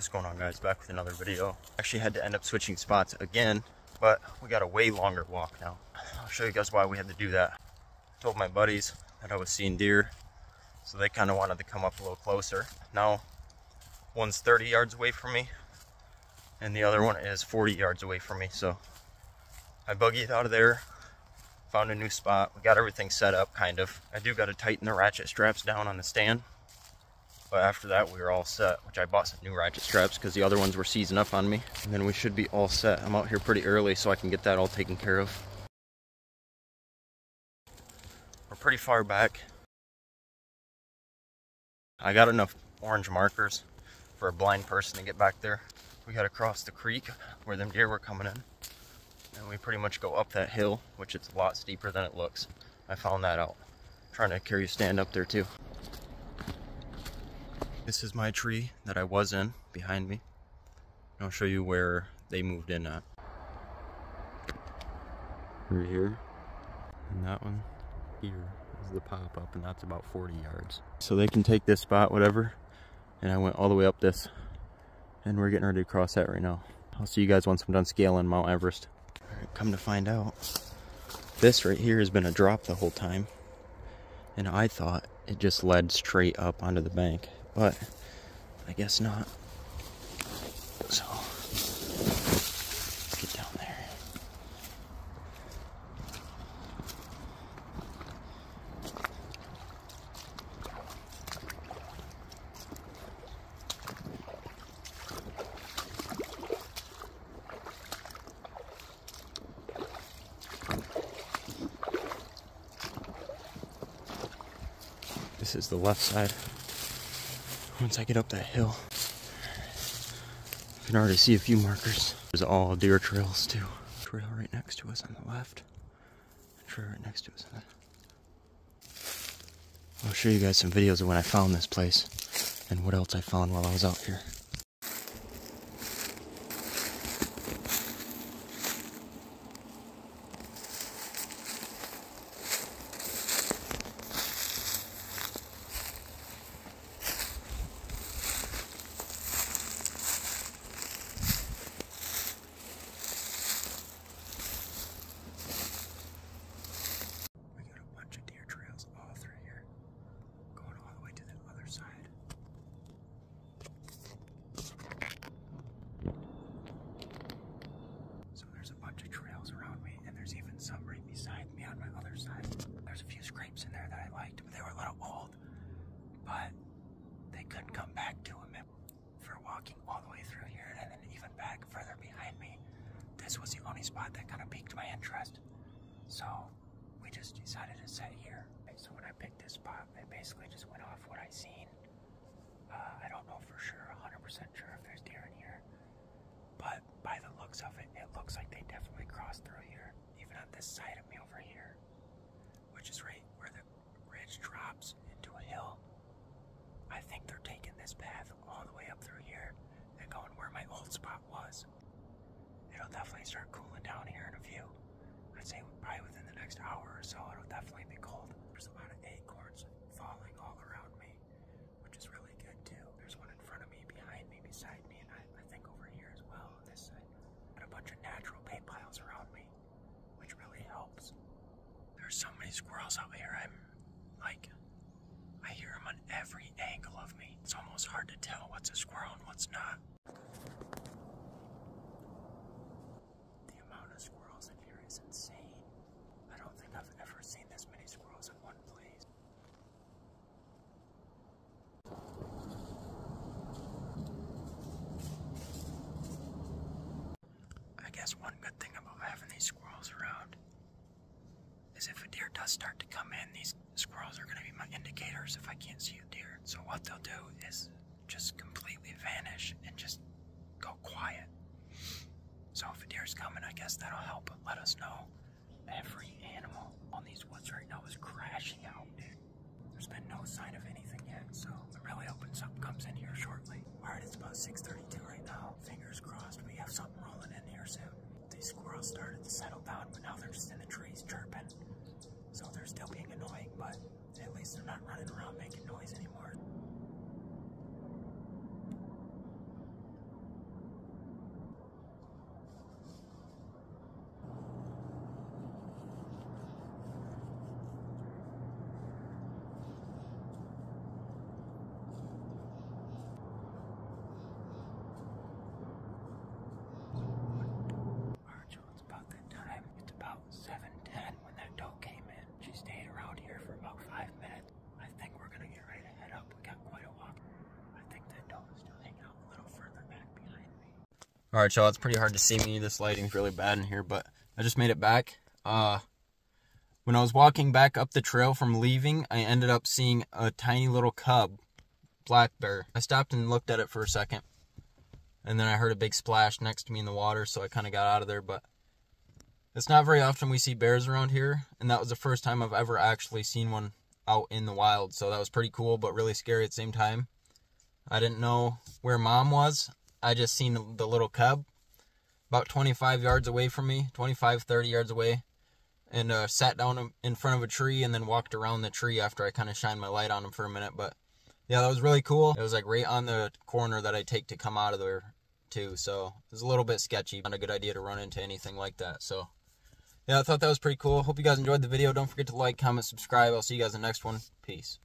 What's going on, guys? Back with another video. Actually had to end up switching spots again, but we got a way longer walk now. I'll show you guys why we had to do that. I told my buddies that I was seeing deer, so they kind of wanted to come up a little closer. Now one's 30 yards away from me and the other one is 40 yards away from me, so I buggied out of there, found a new spot. We got everything set up, kind of. I do got to tighten the ratchet straps down on the stand, but after that we were all set, which I bought some new ratchet straps because the other ones were seizing up on me. And then we should be all set. I'm out here pretty early so I can get that all taken care of. We're pretty far back. I got enough orange markers for a blind person to get back there. We got to cross the creek where them deer were coming in. And we pretty much go up that hill, which it's a lot steeper than it looks. I found that out. I'm trying to carry a stand up there too. This is my tree that I was in behind me. And I'll show you where they moved in at. Right here. And that one here is the pop-up, and that's about 40 yards. So they can take this spot, whatever. And I went all the way up this. And we're getting ready to cross that right now. I'll see you guys once I'm done scaling Mount Everest. Alright, come to find out, this right here has been a drop the whole time. And I thought it just led straight up onto the bank. But I guess not. So get down there. This is the left side. Once I get up that hill, you can already see a few markers. There's all deer trails too. Trail right next to us on the left. Trail right next to us on the... I'll show you guys some videos of when I found this place and what else I found while I was out here. In there that I liked, but they were a little old, but they couldn't come back to him for walking all the way through here and then even back further behind me. This was the only spot that kind of piqued my interest, so we just decided to set here. So when I picked this spot, I basically just went off what I seen. I don't know for sure, 100% sure if there's deer in here, but by the looks of it, it looks like they definitely crossed through here, even on this side of me over here, which is right where the ridge drops into a hill. I think they're taking this path all the way up through here and going where my old spot was. It'll definitely start cooling down here in a few. I'd say probably within the next hour or so, it'll definitely be cold. There's a lot of acorns falling all around me, which is really good too. There's one in front of me, behind me, beside me, and I think over here as well on this side. Got a bunch of natural hay piles around me, which really helps. There's so many squirrels out here. I hear them on every angle of me. It's almost hard to tell what's a squirrel and what's not. The amount of squirrels in here is insane. I don't think I've ever seen this many squirrels in one place. I guess one good thing about having these squirrels around is if a deer does start to come in, these squirrels are going to be my indicators if I can't see a deer. So what they'll do is just completely vanish and just go quiet. So if a deer's coming, I guess that'll help let us know. Every animal on these woods right now is crashing out, dude. There's been no sign of anything yet, so I'm really hoping something comes in here shortly. Alright, it's about 6:32 right now. Fingers crossed we have something rolling in here soon. These squirrels started to settle down, but now they're just in the trees chirping. So they're still being annoying, but at least they're not running around making noise anymore. Alright, y'all, it's pretty hard to see me. This lighting's really bad in here, but I just made it back. When I was walking back up the trail from leaving, I ended up seeing a tiny little cub black bear. I stopped and looked at it for a second, and then I heard a big splash next to me in the water, so I kind of got out of there. But it's not very often we see bears around here, and that was the first time I've ever actually seen one out in the wild, so that was pretty cool, but really scary at the same time. I didn't know where Mom was. I just seen the little cub about 25 yards away from me, 25, 30 yards away, and sat down in front of a tree and then walked around the tree after I kind of shined my light on him for a minute. But yeah, that was really cool. It was like right on the corner that I take to come out of there too, so it was a little bit sketchy. Not a good idea to run into anything like that. So yeah, I thought that was pretty cool. Hope you guys enjoyed the video. Don't forget to like, comment, subscribe. I'll see you guys in the next one. Peace.